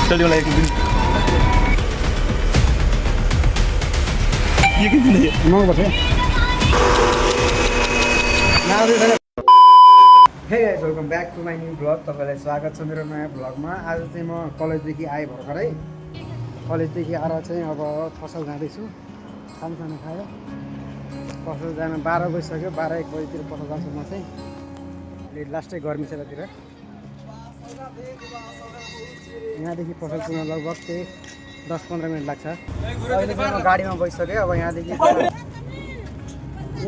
चल वाला एक दिन ये कितने है नौ बजे hey guys welcome back to my new blog. तपाईँलाई स्वागत छ मेरो नयाँ ब्लगमा। आज चाहिँ म कलेजदेखि आएँ भर्खरै। कलेजदेखि आएर चाहिँ अब पसल जाँदैछु। खानासाना खायो, पसल जान 12 बजिसक्यो। 12-1 बजीतिर पसल जान्छु म चाहिँ। अहिले लास्टै गर्मी छ यतातिर। यहाँदेखि पसल पुग्न लगभग चाहिँ 10-15 मिनट लाग्छ। अहिले चाहिँ म गाडीमा बसिसकेँ। अब यहाँदेखि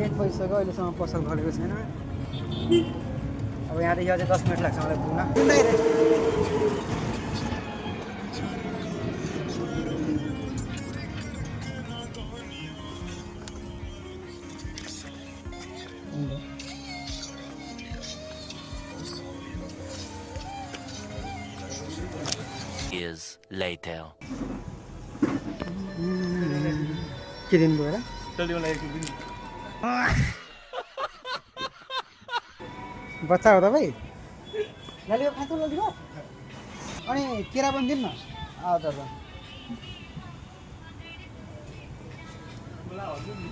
1 बजिसक्यो, अहिलेसम्म पसल खोलेको छैन। अब यहाँदेखि अझै 10 मिनट लाग्छ मलाई पुग्न। Years later. के दिनुभयो र? चल वाला एक दिन बच्चा हो तपाईँ? ललियो खान्छ ललियो? अनि केरा पनि दिनु न। हजुर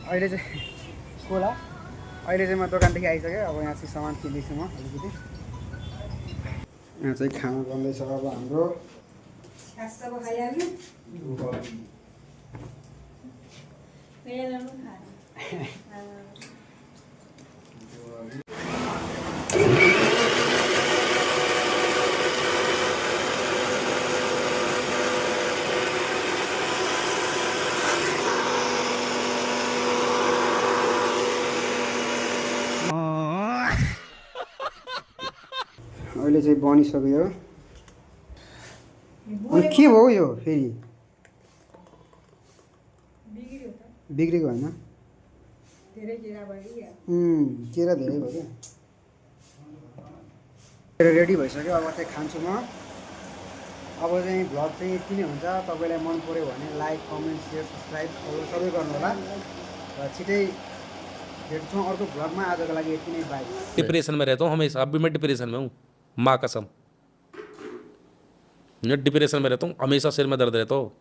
अहिले चाहिँ कोला। अहिले चाहिँ म दोकानदेखि आइसकेँ। अब यहाँ चाहिँ सामान किन्दैछु म अलिकति। यहाँ चाहिँ खाना बन्दैछ अब हाम्रो। अहिले चाहिँ बनिसक्यो। अनि के भयो यो फेरि? बिग्रेको होइन? केरा धेरै भयो क्या। रेडी भइसक्यो। अब चाहिँ खान्छु म। अब चाहिँ भ्लग चाहिँ यति नै हुन्छ। तपाईँलाई मन पऱ्यो भने लाइक, कमेन्ट, सेयर, सब्सक्राइब सबै गर्नु होला। र छिटै भेट्छौँ अर्को भ्लगमा। आजको लागि यति नै, बाई। डिप्रेशन में रहता हूँ हमेशा। अभी मैं डिप्रेशन में हूँ, माँ कसम। मैं डिप्रेशन में रहता हूँ हमेशा, सिर में दर्द रहता हो।